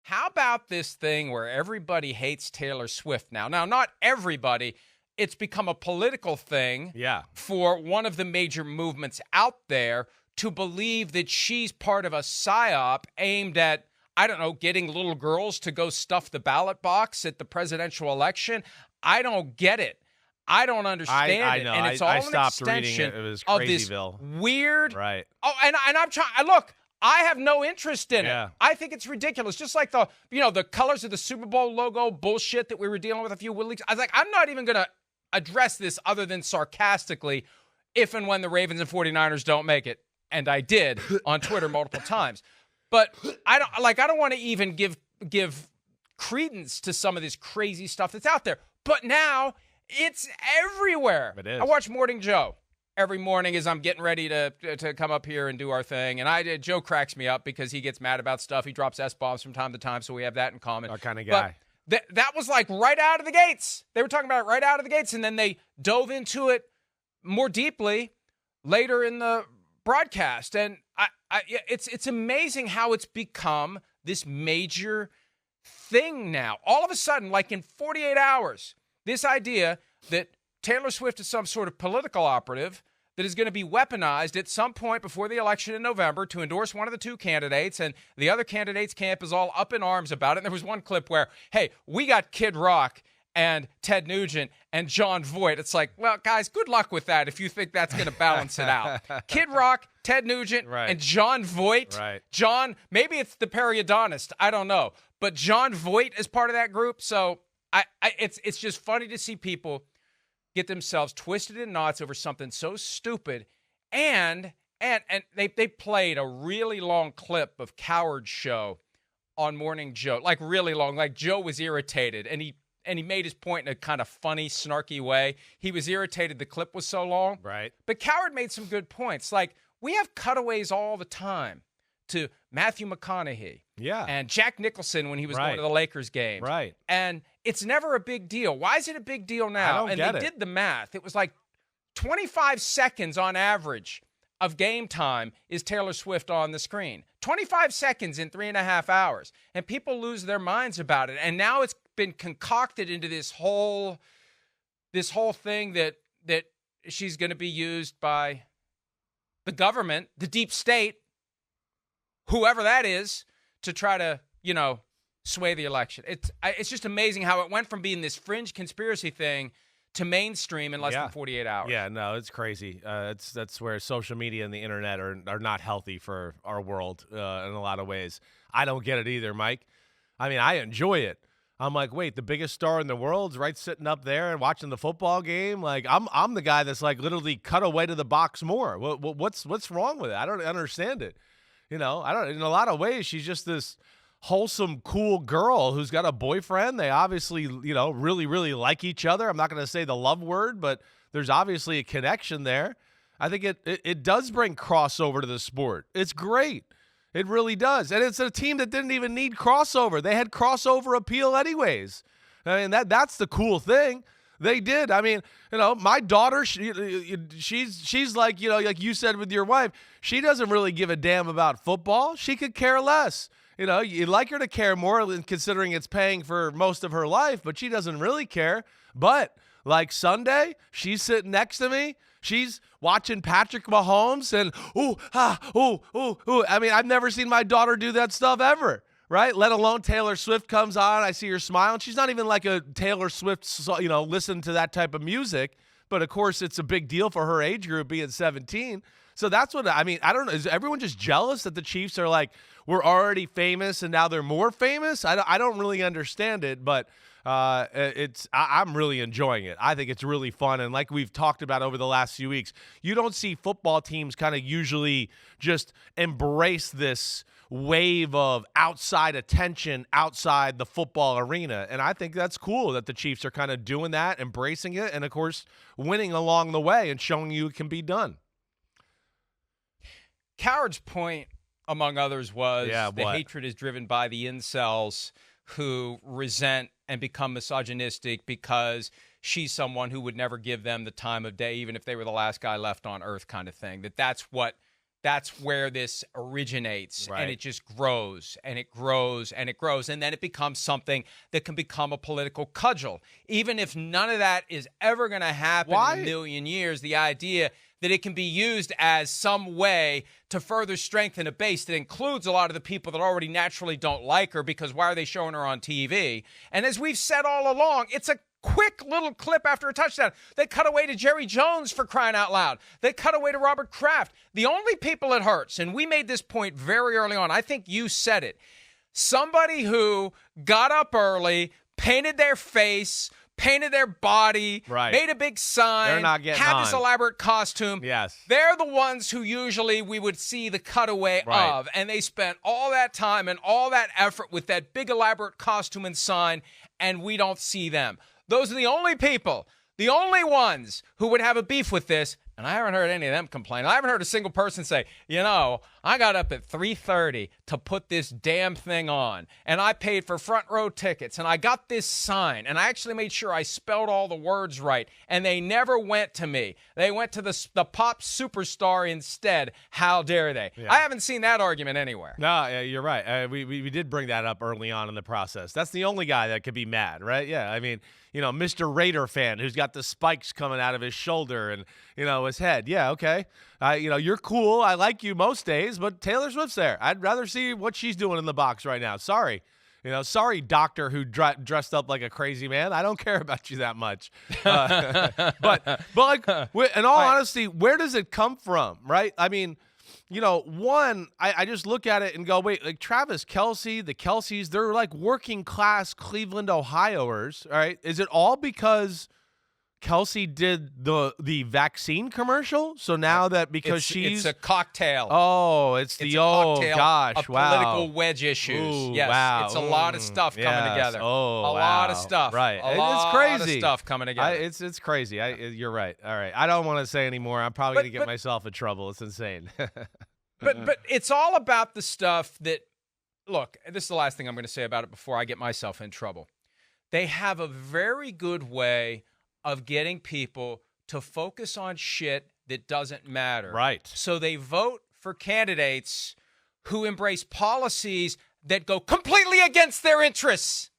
how about this thing where everybody hates Taylor Swift now? Now, not everybody. It's become a political thing for one of the major movements out there to believe that she's part of a psyop aimed at, I don't know, getting little girls to go stuff the ballot box at the presidential election. I don't get it. I don't understand I it. know. And it's I all stopped an reading extension it. It was of this Crazyville. weird. Right. Oh, and I'm trying. Look, I have no interest in Yeah. it. I think it's ridiculous. Just like the colors of the Super Bowl logo bullshit that we were dealing with a few weeks. I was like, I'm not even going to address this other than sarcastically if and when the Ravens and 49ers don't make it. And I did on Twitter multiple times. But I don't want to even give credence to some of this crazy stuff that's out there. But now it's everywhere. It is. I watch Morning Joe every morning as I'm getting ready to come up here and do our thing. And Joe cracks me up because he gets mad about stuff. He drops S-bombs from time to time, so we have that in common. Our kind of guy. But that was like right out of the gates. They were talking about it right out of the gates, and then they dove into it more deeply later in the broadcast. And it's amazing how it's become this major thing now. All of a sudden, like in 48 hours, this idea that Taylor Swift is some sort of political operative that is going to be weaponized at some point before the election in November to endorse one of the two candidates, and the other candidate's camp is all up in arms about it. And there was one clip where, hey, we got Kid Rock and Ted Nugent and John Voight. It's like, well, guys, good luck with that if you think that's going to balance it out. Kid Rock, Ted Nugent, and John Voight. Right. John, maybe it's the periodontist. I don't know. But John Voight is part of that group. So it's just funny to see people get themselves twisted in knots over something so stupid. And they played a really long clip of Coward's show on Morning Joe, like really long. Like Joe was irritated, and he made his point in a kind of funny, snarky way. He was irritated the clip was so long. Right. But Coward made some good points. Like, we have cutaways all the time to Matthew McConaughey. Yeah. And Jack Nicholson when he was going to the Lakers game. Right. And it's never a big deal. Why is it a big deal now? I don't get it. Did the math. It was like 25 seconds on average of game time is Taylor Swift on the screen. 25 seconds in 3.5 hours. And people lose their minds about it. And now it's been concocted into this whole thing that she's going to be used by the government, the deep state, whoever that is, to try to, sway the election. It's just amazing how it went from being this fringe conspiracy thing to mainstream in less than 48 hours. Yeah, no, it's crazy. That's where social media and the internet are not healthy for our world in a lot of ways. I don't get it either, Mike. I mean, I enjoy it. I'm like, wait, the biggest star in the world's right sitting up there and watching the football game. Like, I'm the guy that's like literally cut away to the box more. What's wrong with it? I don't understand it. In a lot of ways, she's just this wholesome, cool girl who's got a boyfriend. They obviously, really, really like each other. I'm not going to say the love word, but there's obviously a connection there. I think it does bring crossover to the sport. It's great. It really does. And it's a team that didn't even need crossover. They had crossover appeal anyways. I mean, that's the cool thing. They did. I mean, my daughter, she's like, like you said with your wife, she doesn't really give a damn about football. She could care less. You'd like her to care more considering it's paying for most of her life, but she doesn't really care. But like Sunday, she's sitting next to me. She's watching Patrick Mahomes and, ooh. I mean, I've never seen my daughter do that stuff ever, right? Let alone Taylor Swift comes on. I see her smiling. She's not even like a Taylor Swift, listen to that type of music. But, of course, it's a big deal for her age group being 17. So that's what I mean. I don't know. Is everyone just jealous that the Chiefs are like, we're already famous and now they're more famous? I don't really understand it, but I'm really enjoying it. I think it's really fun. And like we've talked about over the last few weeks, you don't see football teams kind of usually just embrace this wave of outside attention outside the football arena. And I think that's cool that the Chiefs are kind of doing that, embracing it, and, of course, winning along the way and showing you it can be done. Coward's point, among others, was the hatred is driven by the incels who resent and become misogynistic because she's someone who would never give them the time of day, even if they were the last guy left on earth kind of thing. That's what that's where this originates, Right. and it just grows and it grows and it grows, and then it becomes something that can become a political cudgel. Even if none of that is ever going to happen in a million years, the idea that it can be used as some way to further strengthen a base that includes a lot of the people that already naturally don't like her, because why are they showing her on TV? And as we've said all along, it's a quick little clip after a touchdown. They cut away to Jerry Jones, for crying out loud. They cut away to Robert Kraft. The only people it hurts, and we made this point very early on, I think you said it, somebody who got up early, painted their face, painted their body, made a big sign, they're not getting had this elaborate costume. Yes. They're the ones who usually we would see the cutaway of, and they spent all that time and all that effort with that big elaborate costume and sign, and we don't see them. Those are the only people, the only ones who would have a beef with this, and I haven't heard any of them complain. I haven't heard a single person say, you know, I got up at 3:30 to put this damn thing on, and I paid for front row tickets, and I got this sign, and I actually made sure I spelled all the words right, and they never went to me. They went to the pop superstar instead. How dare they? Yeah. I haven't seen that argument anywhere. No, you're right. We did bring that up early on in the process. That's the only guy that could be mad, right? Yeah, I mean, you know, Mr. Raider fan who's got the spikes coming out of his shoulder and, you know, his head. Yeah, okay. You know, you're cool. I like you most days, but Taylor Swift's there. I'd rather see what she's doing in the box right now. Sorry. You know, sorry, doctor who dressed up like a crazy man. I don't care about you that much. But like, in all honesty, where does it come from, right? I mean, you know, one, I just look at it and go, wait, like Travis Kelce, the Kelceys, they're like working class Cleveland, Ohioers, all right? Is it all because Kelce did the vaccine commercial? So now that because it's a cocktail. Oh, it's the gosh, of political wedge issues. Ooh, yes, wow. it's a lot of stuff coming together. Oh, a lot of stuff. Right, it's crazy. Of stuff coming together. It's crazy. You're right. All right, I don't want to say anymore. I'm probably gonna get myself in trouble. It's insane. but it's all about the stuff that. Look, this is the last thing I'm going to say about it before I get myself in trouble. They have a very good way of getting people to focus on shit that doesn't matter. Right. So they vote for candidates who embrace policies that go completely against their interests.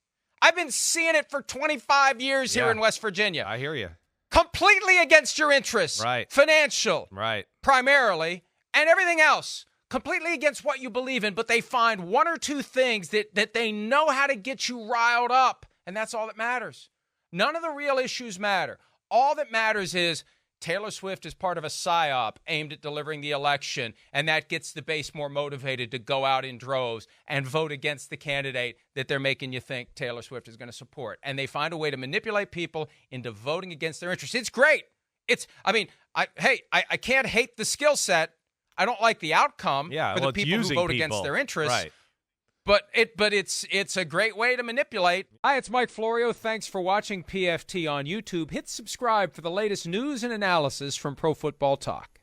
I've been seeing it for 25 years here in West Virginia. I hear you. Completely against your interests. Right. Financial. Right. Primarily. And everything else. Completely against what you believe in, but they find one or two things that they know how to get you riled up, and that's all that matters. None of the real issues matter. All that matters is Taylor Swift is part of a psyop aimed at delivering the election, and that gets the base more motivated to go out in droves and vote against the candidate that they're making you think Taylor Swift is going to support. And they find a way to manipulate people into voting against their interests. It's great. I can't hate the skill set. I don't like the outcome for the people who vote against their interests. Right. But it's a great way to manipulate. Hi, it's Mike Florio. Thanks for watching PFT on YouTube. Hit subscribe for the latest news and analysis from Pro Football Talk.